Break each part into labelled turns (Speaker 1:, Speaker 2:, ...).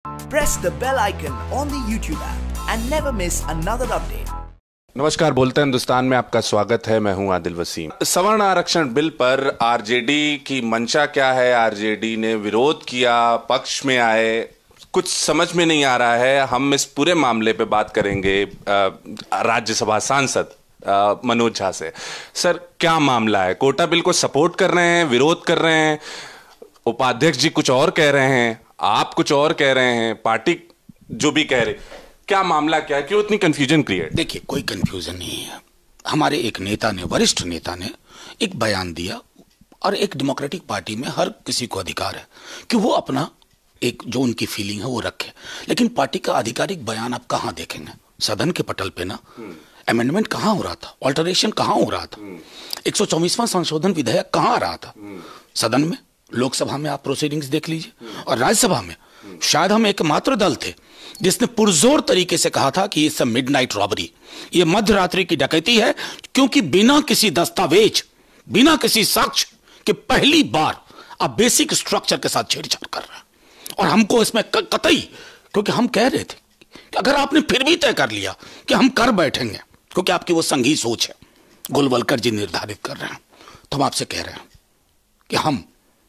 Speaker 1: Press the bell icon on the YouTube app and never miss another update.
Speaker 2: नमस्कार, बोलते हिंदुस्तान में आपका स्वागत है। मैं हूं आदिल वसीम। सवर्ण आरक्षण बिल पर आरजेडी की मंशा क्या है? आरजेडी ने विरोध किया, पक्ष में आए, कुछ समझ में नहीं आ रहा है। हम इस पूरे मामले पे बात करेंगे राज्यसभा सांसद मनोज झा से। सर, क्या मामला है? कोटा बिल को सपोर्ट कर रहे हैं, विरोध कर रहे हैं, उपाध्यक्ष जी कुछ और कह रहे हैं, आप कुछ और कह रहे हैं, पार्टी जो भी कह रहे, क्या मामला क्या है? क्यों इतनी कंफ्यूजन क्रिएट?
Speaker 3: देखिए, कोई कंफ्यूजन नहीं है। हमारे एक नेता ने, वरिष्ठ नेता ने एक बयान दिया, और एक डेमोक्रेटिक पार्टी में हर किसी को अधिकार है कि वो अपना एक जो उनकी फीलिंग है वो रखे। लेकिन पार्टी का आधिकारिक बयान आप कहां देखेंगे? सदन के पटल पे ना अमेंडमेंट कहां हो रहा था, ऑल्टरेशन कहां हो रहा था, 124वां संशोधन विधेयक कहां आ रहा था? सदन में, लोकसभा में आप प्रोसीडिंग्स देख लीजिए, और राज्यसभा में शायद हम एकमात्र दल थे जिसने पुरजोर तरीके से कहा था कि ये सब मिडनाइट रॉबरी, ये मध्य रात्रि की डकैती है, क्योंकि बिना किसी दस्तावेज, बिना किसी साक्ष्य के पहली बार आप बेसिक स्ट्रक्चर के साथ छेड़छाड़ कर रहे हैं। और हमको इसमें कतई, क्योंकि हम कह रहे थे कि अगर आपने फिर भी तय कर लिया कि हम कर बैठेंगे, क्योंकि आपकी वो संघी सोच है, गोलवलकर जी निर्धारित कर रहे हैं, तो हम आपसे कह रहे हैं कि हम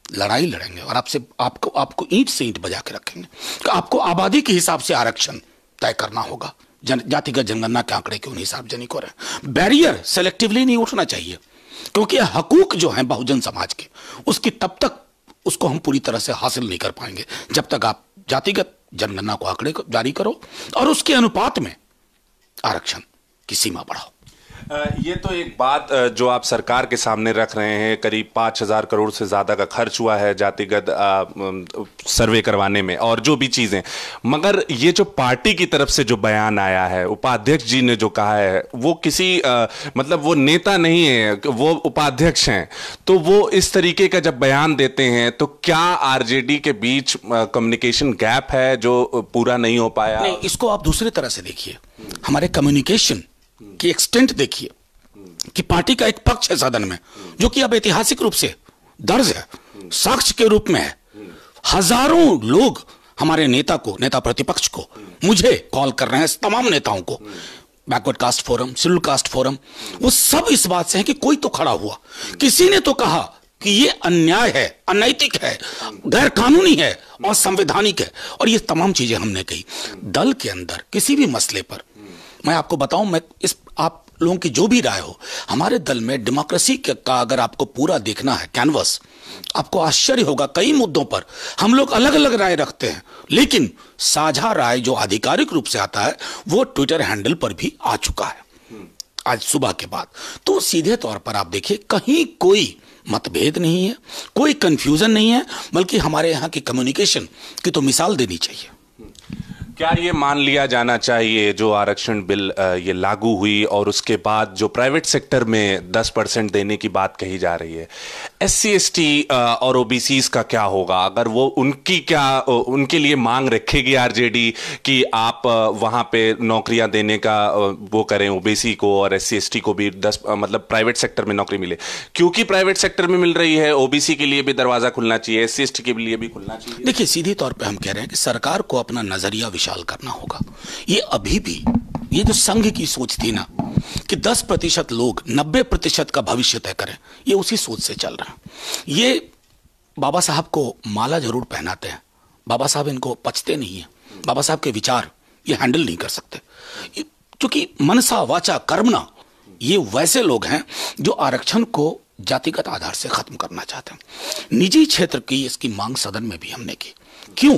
Speaker 3: लड़ाई लड़ेंगे और आपको ईंट से ईंट बजा के रखेंगे कि आपको आबादी के हिसाब से आरक्षण तय करना होगा। जातिगत जनगणना के आंकड़े क्यों नहीं सार्वजनिक हो रहे हैं? बैरियर सेलेक्टिवली नहीं उठना चाहिए, क्योंकि हकूक जो है बहुजन समाज के, उसकी तब तक उसको हम पूरी तरह से हासिल नहीं कर पाएंगे जब तक आप जातिगत जनगणना को आंकड़े जारी करो और उसके अनुपात में आरक्षण की सीमा बढ़ाओ।
Speaker 2: ये तो एक बात जो आप सरकार के सामने रख रहे हैं, करीब 5,000 करोड़ से ज्यादा का खर्च हुआ है जातिगत सर्वे करवाने में और जो भी चीजें, मगर ये जो पार्टी की तरफ से जो बयान आया है, उपाध्यक्ष जी ने जो कहा है, वो किसी मतलब वो नेता नहीं है, वो उपाध्यक्ष हैं, तो वो इस तरीके का जब बयान देते हैं तो क्या आरजेडी के बीच कम्युनिकेशन गैप है जो पूरा नहीं हो पाया?
Speaker 3: नहीं, इसको आप दूसरी तरह से देखिए। हमारे कम्युनिकेशन की एक्सटेंट देखिए कि पार्टी का एक पक्ष है सदन में जो कि अब ऐतिहासिक रूप से दर्ज है, साक्ष्य के रूप में है। हजारों लोग हमारे नेता को, नेता प्रतिपक्ष को, मुझे कॉल कर रहे हैं, तमाम नेताओं को, backward caste forum, scheduled caste forum, वो सब इस बात से है कि कोई तो खड़ा हुआ, किसी ने तो कहा कि ये अन्याय है, अनैतिक है, गैर कानूनी है और संवैधानिक है, और ये तमाम चीजें हमने कही। दल के अंदर किसी भी मसले पर मैं आपको बताऊं, मैं इस आप लोगों की जो भी राय हो, हमारे दल में डेमोक्रेसी का अगर आपको पूरा देखना है कैनवस, आपको आश्चर्य होगा, कई मुद्दों पर हम लोग अलग अलग राय रखते हैं, लेकिन साझा राय जो आधिकारिक रूप से आता है वो ट्विटर हैंडल पर भी आ चुका है आज सुबह के बाद। तो सीधे तौर पर आप देखिए, कहीं कोई मतभेद नहीं है, कोई कंफ्यूजन नहीं है, बल्कि हमारे यहाँ की कम्युनिकेशन की तो मिसाल देनी चाहिए।
Speaker 2: क्या ये मान लिया जाना चाहिए जो आरक्षण बिल ये लागू हुई और उसके बाद जो प्राइवेट सेक्टर में 10% देने की बात कही जा रही है, एससी एसटी और ओबीसीज का क्या होगा? अगर वो उनके लिए मांग रखेगी आरजेडी कि आप वहां पे नौकरियां देने का वो करें, ओबीसी को और एससी एसटी को भी 10 मतलब प्राइवेट सेक्टर में नौकरी मिले, क्योंकि प्राइवेट सेक्टर में मिल रही है, ओबीसी के लिए भी दरवाजा खुलना चाहिए, एससी एसटी के लिए भी खुलना चाहिए।
Speaker 3: देखिए, सीधे तौर पर हम कह रहे हैं कि सरकार को अपना नजरिया विशाल करना होगा। ये अभी भी, ये जो संघ की सोच थी ना कि 10% लोग 90% का भविष्य तय करें, ये उसी सोच से चल रहा है। ये बाबा साहब को माला जरूर पहनाते हैं, बाबा साहब इनको पचते नहीं है, बाबा साहब के विचार ये हैंडल नहीं कर सकते, क्योंकि मनसा वाचा कर्मणा ये वैसे लोग हैं जो आरक्षण को जातिगत आधार से खत्म करना चाहते हैं। निजी क्षेत्र की इसकी मांग सदन में भी हमने की। क्यों?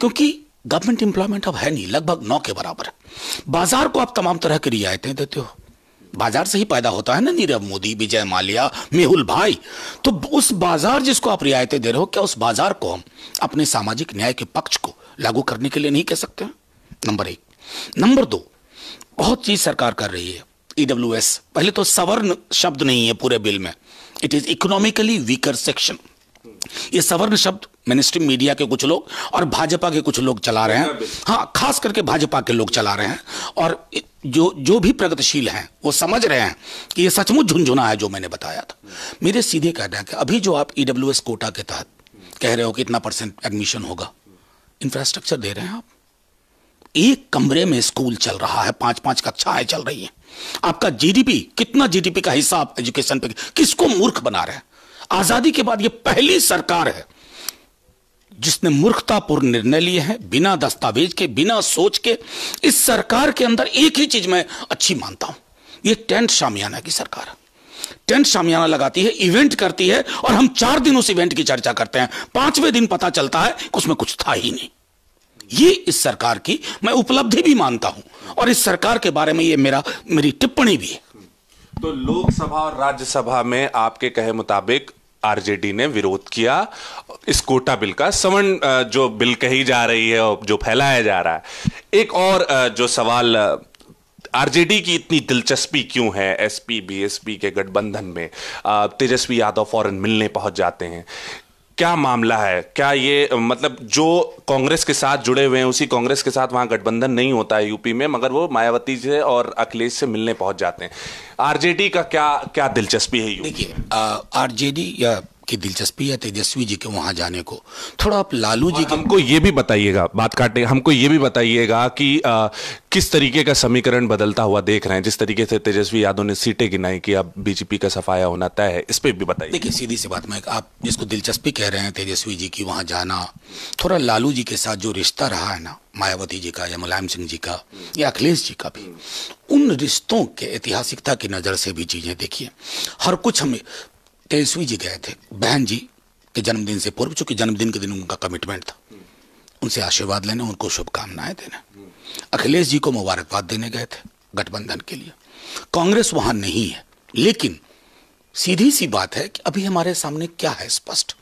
Speaker 3: क्योंकि गवर्नमेंट एम्प्लॉयमेंट अब है नहीं, लगभग 9 के बराबर है। बाजार को आप तमाम तरह की रियायतें देते हो, बाजार से ही पैदा होता है ना नीरव मोदी, विजय माल्या, मेहुल भाई, तो उस बाजार जिसको आप रियायतें दे रहे हो, क्या उस बाजार को हम अपने सामाजिक न्याय के पक्ष को लागू करने के लिए नहीं कह सकते? नंबर 1। नंबर 2, बहुत चीज सरकार कर रही है। ईडब्ल्यूएस, पहले तो सवर्ण शब्द नहीं है पूरे बिल में, it is economically weaker section. ये सवर्ण शब्द मिनिस्ट्री मीडिया के कुछ लोग और भाजपा के कुछ लोग चला रहे हैं। हाँ, खास करके भाजपा के लोग चला रहे हैं, और जो भी प्रगतिशील हैं वो समझ रहे हैं कि ये सचमुच झुनझुना है जो मैंने बताया था। मेरे सीधे कहना है कि अभी जो आप ईडब्ल्यूएस कोटा के तहत कह रहे हो कि इतना % एडमिशन होगा, इंफ्रास्ट्रक्चर दे रहे हैं आप। एक कमरे में स्कूल चल रहा है, 5-5 कक्षाएं चल रही हैं। आपका जीडीपी, कितना जीडीपी का हिस्सा आप एजुकेशन पे, किसको मूर्ख बना रहे हैं? आजादी के बाद ये पहली सरकार है जिसने मूर्खतापूर्ण निर्णय लिए हैं, बिना दस्तावेज के, बिना सोच के। इस सरकार के अंदर एक ही चीज मैं अच्छी मानता हूं, ये टेंट शामियाना की सरकार है। टेंट शामियाना लगाती है, इवेंट करती है, और हम 4 दिन उस इवेंट की चर्चा करते हैं, 5वें दिन पता चलता है कि उसमें कुछ था ही नहीं। ये इस सरकार की मैं उपलब्धि भी मानता हूं, और इस सरकार के बारे में ये मेरी टिप्पणी भी है।
Speaker 2: तो लोकसभा और राज्यसभा में आपके कहे मुताबिक आरजेडी ने विरोध किया इस कोटा बिल का, सवर्ण जो बिल कही जा रही है और जो फैलाया जा रहा है। एक और जो सवाल, आरजेडी की इतनी दिलचस्पी क्यों है एसपी बीएसपी के गठबंधन में? तेजस्वी यादव फौरन मिलने पहुंच जाते हैं, क्या मामला है? क्या ये मतलब जो कांग्रेस के साथ जुड़े हुए हैं उसी कांग्रेस के साथ वहां गठबंधन नहीं होता है यूपी में, मगर वो मायावती से और अखिलेश से मिलने पहुंच जाते हैं। आरजेडी का क्या दिलचस्पी है यूपी?
Speaker 3: देखिए, आरजेडी या की दिलचस्पी है तेजस्वी जी के वहां जाने को। थोड़ा आप लालू जी
Speaker 2: हमको ये भी बताइएगा, बात काटे, हमको ये भी बताइएगा कि किस तरीके का समीकरण बदलता हुआ देख रहे हैं, जिस तरीके से तेजस्वी यादव ने सीटें गिनाई कि अब बीजेपी का सफाया होना तय है, इस पे भी बताइए।
Speaker 3: देखिए, सीधी सी बात, मैं आप जिसको दिलचस्पी कह रहे हैं तेजस्वी जी की वहां जाना, थोड़ा लालू जी के साथ जो रिश्ता रहा है ना, मायावती जी का या मुलायम सिंह जी का या अखिलेश जी का भी, उन रिश्तों के ऐतिहासिकता की नजर से भी चीजें देखिए। हर कुछ हमें, तेजस्वी जी गए थे बहन जी के जन्मदिन से पूर्व, चूंकि जन्मदिन के दिन उनका कमिटमेंट था, उनसे आशीर्वाद लेने, उनको शुभकामनाएं देने। अखिलेश जी को मुबारकबाद देने गए थे गठबंधन के लिए। कांग्रेस वहां नहीं है, लेकिन सीधी सी बात है कि अभी हमारे सामने क्या है स्पष्ट,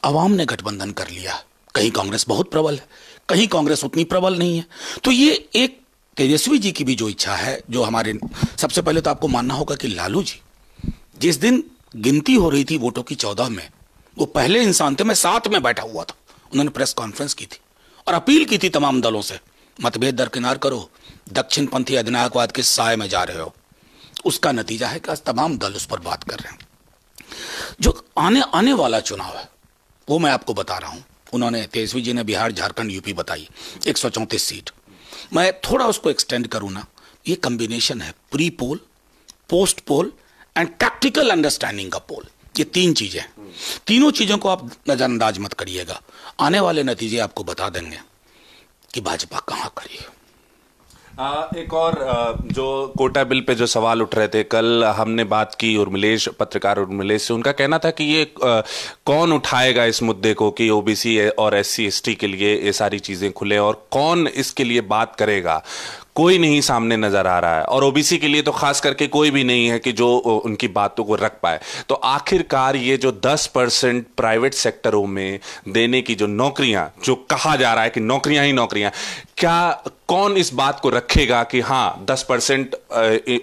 Speaker 3: अवाम ने गठबंधन कर लिया। कहीं कांग्रेस बहुत प्रबल है, कहीं कांग्रेस उतनी प्रबल नहीं है। तो ये एक तेजस्वी जी की भी जो इच्छा है, जो हमारे, सबसे पहले तो आपको मानना होगा कि लालू जी जिस दिन गिनती हो रही थी वोटों की 14 में, वो पहले इंसान थे, मैं साथ में बैठा हुआ था। उन्होंने प्रेस कॉन्फ्रेंस की थी और अपील की थी तमाम दलों से, मतभेद दरकिनार करो, दक्षिण पंथी अधिनायकवाद के साए में जा रहे हो। उसका नतीजा है कि आज तमाम दल उस पर बात कर रहे हैं। जो आने वाला चुनाव है वो मैं आपको बता रहा हूं। उन्होंने, तेजस्वी जी ने बिहार झारखंड यूपी बताई, 134 सीट। मैं थोड़ा उसको एक्सटेंड करूं ना, ये कॉम्बिनेशन है pre poll, post poll and tactical understanding का पोल। ये 3 चीजें, तीनों चीजों को आप नजरअंदाज मत करिएगा। आने वाले नतीजे आपको बता देंगे कि भाजपा कहां खड़ी है।
Speaker 2: एक और जो कोटा बिल पे जो सवाल उठ रहे थे, कल हमने बात की उर्मिलेश, पत्रकार उर्मिलेश से, उनका कहना था कि ये कौन उठाएगा इस मुद्दे को कि ओबीसी और एससी एसटी के लिए ये सारी चीजें खुले, और कौन इसके लिए बात करेगा? कोई नहीं सामने नजर आ रहा है, और ओबीसी के लिए तो खास करके कोई भी नहीं है कि जो उनकी बातों को रख पाए। तो आखिरकार ये जो 10% प्राइवेट सेक्टरों में देने की जो नौकरियां, जो कहा जा रहा है कि नौकरियां ही नौकरियां, क्या कौन इस बात को रखेगा कि हाँ 10%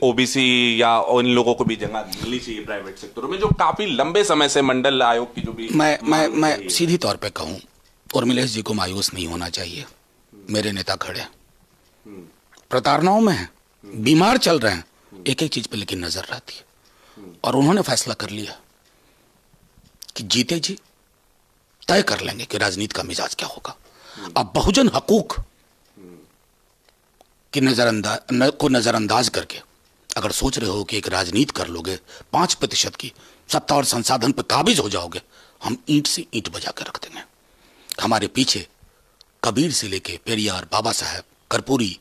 Speaker 2: ओबीसी या उन लोगों को भी जगह मिलनी चाहिए प्राइवेट सेक्टरों में, जो काफी लंबे समय से मंडल आयोग की जो भी।
Speaker 3: मैं सीधी तौर पे कहूं, उर्मिलेश जी को मायूस नहीं होना चाहिए। मेरे नेता खड़े प्रताड़नाओं में हैं, बीमार चल रहे हैं, एक एक चीज पे लेकिन नजर रहती है, और उन्होंने फैसला कर लिया कि जीते जी तय कर लेंगे कि राजनीति का मिजाज क्या होगा। अब बहुजन हकूक की नजरअंदाज करके अगर सोच रहे हो कि एक राजनीति कर लोगे, 5% की सत्ता और संसाधन पर काबिज हो जाओगे, हम ईंट से ईंट बजा कर रख देंगे। हमारे पीछे कबीर से लेके पेरियार, बाबा साहब, कर्पूरी,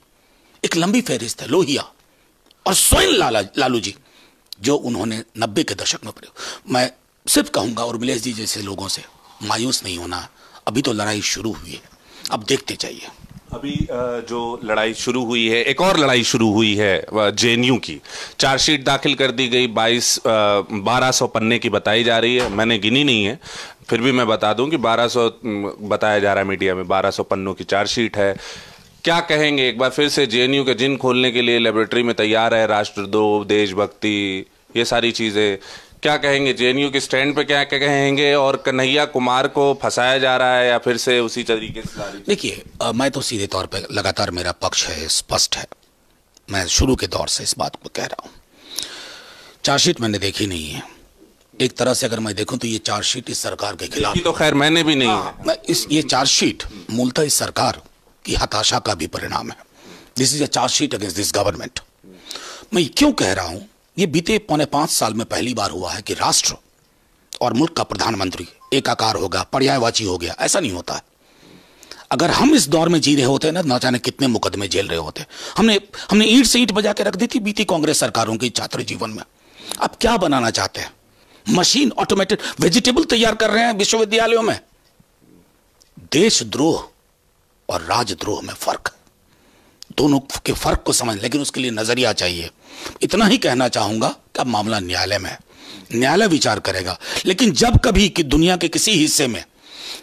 Speaker 3: एक लंबी फहरिस्त है, लोहिया, और स्वयं लालू जी, जो उन्होंने 90 के दशक में प्रयोग। मैं सिर्फ कहूंगा उर्मिलेश जी जैसे लोगों से मायूस नहीं होना। अभी तो लड़ाई शुरू हुई है, अब देखते जाइए।
Speaker 2: अभी जो लड़ाई शुरू हुई है, एक और लड़ाई शुरू हुई है जेएनयू की। चार्जशीट दाखिल कर दी गई, 1200 पन्ने की बताई जा रही है। मैंने गिनी नहीं है, फिर भी मैं बता दूं कि 1200 बताया जा रहा है मीडिया में, 1200 पन्नों की चार्जशीट है। क्या कहेंगे एक बार फिर से, जेएनयू के जिन खोलने के लिए लेबोरेटरी में तैयार है, राष्ट्रद्रोह, देशभक्ति, ये सारी चीजें, क्या कहेंगे? जेएनयू के स्टैंड पे क्या कहेंगे? और कन्हैया कुमार को फंसाया जा रहा है या फिर से उसी तरीके से?
Speaker 3: देखिए, मैं तो सीधे तौर पे लगातार मेरा पक्ष है, स्पष्ट है। मैं शुरू के दौर से इस बात को कह रहा हूं। चार्जशीट मैंने देखी नहीं है, एक तरह से अगर मैं देखूं तो ये चार्जशीट इस सरकार के खिलाफ,
Speaker 2: तो खैर मैंने भी नहीं है,
Speaker 3: ये चार्जशीट मूलतः इस सरकार की हताशा का भी परिणाम है। This is a chargesheet against this government. मैं क्यों कह रहा हूं, ये बीते 4.5 साल में पहली बार हुआ है कि राष्ट्र और मुल्क का प्रधानमंत्री एकाकार हो गया, पर्यायवाची हो गया। ऐसा नहीं होता है। अगर हम इस दौर में जी रहे होते ना जाने कितने मुकदमे झेल रहे होते। हमने ईंट से ईंट बजा के रख दी थी बीती कांग्रेस सरकारों के छात्र जीवन में। अब क्या बनाना चाहते हैं? मशीन ऑटोमेटेड वेजिटेबल तैयार कर रहे हैं विश्वविद्यालयों में। देशद्रोह और राजद्रोह में फर्क, दोनों के फर्क को समझ, लेकिन उसके लिए नजरिया चाहिए। इतना ही कहना चाहूंगा कि अब मामला न्यायालय में है, न्यायालय विचार करेगा। लेकिन जब कभी कि दुनिया के किसी हिस्से में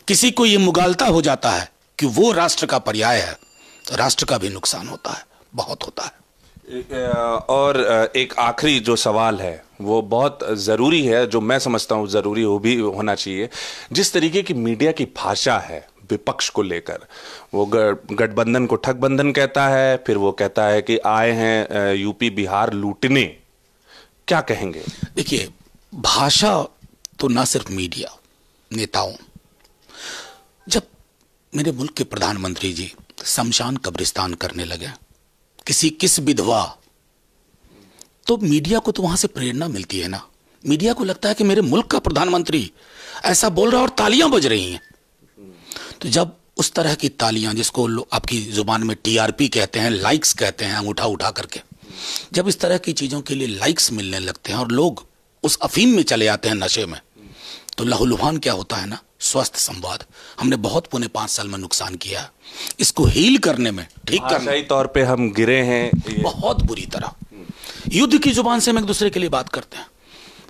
Speaker 3: किसी को यह मुगालता हो जाता है कि वो राष्ट्र का पर्याय है, तो राष्ट्र का भी नुकसान होता है, बहुत होता है।
Speaker 2: और एक आखिरी जो सवाल है वो बहुत ज़रूरी है, जो मैं समझता हूँ ज़रूरी हो भी होना चाहिए। जिस तरीके की मीडिया की भाषा है विपक्ष को लेकर, वो गठबंधन को ठगबंधन कहता है, फिर वो कहता है कि आए हैं यूपी बिहार लूटने, क्या कहेंगे?
Speaker 3: देखिए, भाषा तो ना सिर्फ मीडिया, नेताओं, जब मेरे मुल्क के प्रधानमंत्री जी शमशान कब्रिस्तान करने लगे किस विधवा, तो मीडिया को तो वहां से प्रेरणा मिलती है ना। मीडिया को लगता है कि मेरे मुल्क का प्रधानमंत्री ऐसा बोल रहा है और तालियां बज रही हैं। तो जब उस तरह की तालियां, जिसको आपकी जुबान में टीआरपी कहते हैं, लाइक्स कहते हैं, अंगूठा उठा करके, जब इस तरह की चीजों के लिए लाइक्स मिलने लगते हैं और लोग उस अफीम में चले आते हैं, नशे में, तो लहूलुहान क्या होता है ना, स्वस्थ संवाद। हमने बहुत 5 साल में नुकसान किया है। इसको हील करने में, ठीक करने,
Speaker 2: सही तौर पे हम गिरे हैं
Speaker 3: बहुत बुरी तरह। युद्ध की जुबान से हम एक दूसरे के लिए बात करते हैं।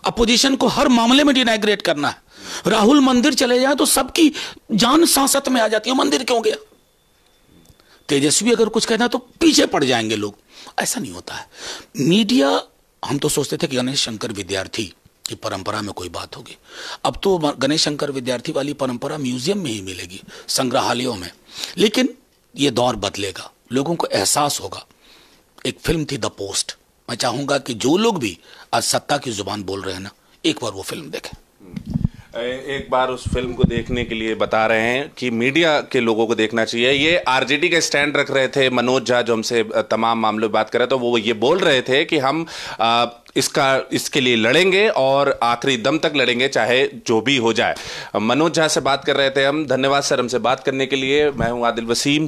Speaker 3: अपोजिशन को हर मामले में डिनाइग्रेट करना है। राहुल मंदिर चले जाए तो सबकी जान सांसत में आ जाती है, मंदिर क्यों गया। तेजस्वी अगर कुछ कहना तो पीछे पड़ जाएंगे लोग। ऐसा नहीं होता है मीडिया। हम तो सोचते थे कि गणेश शंकर विद्यार्थी की परंपरा में कोई बात होगी। अब तो गणेश शंकर विद्यार्थी वाली परंपरा म्यूजियम में ही मिलेगी, संग्रहालयों में। लेकिन ये दौर बदलेगा, लोगों को एहसास होगा। एक फिल्म थी द पोस्ट, मैं चाहूंगा कि जो लोग भी आज सत्ता की जुबान बोल रहे हैं ना, एक बार वो फिल्म देखें।
Speaker 2: एक बार उस फिल्म को देखने के लिए बता रहे हैं कि मीडिया के लोगों को देखना चाहिए। ये आरजेडी के स्टैंड रख रहे थे मनोज झा, जो हमसे तमाम मामलों में बात कर रहे थे, तो वो ये बोल रहे थे कि हम इसके लिए लड़ेंगे और आखिरी दम तक लड़ेंगे, चाहे जो भी हो जाए। मनोज झा से बात कर रहे थे हम। धन्यवाद सर हमसे बात करने के लिए। मैं हूं आदिल वसीम।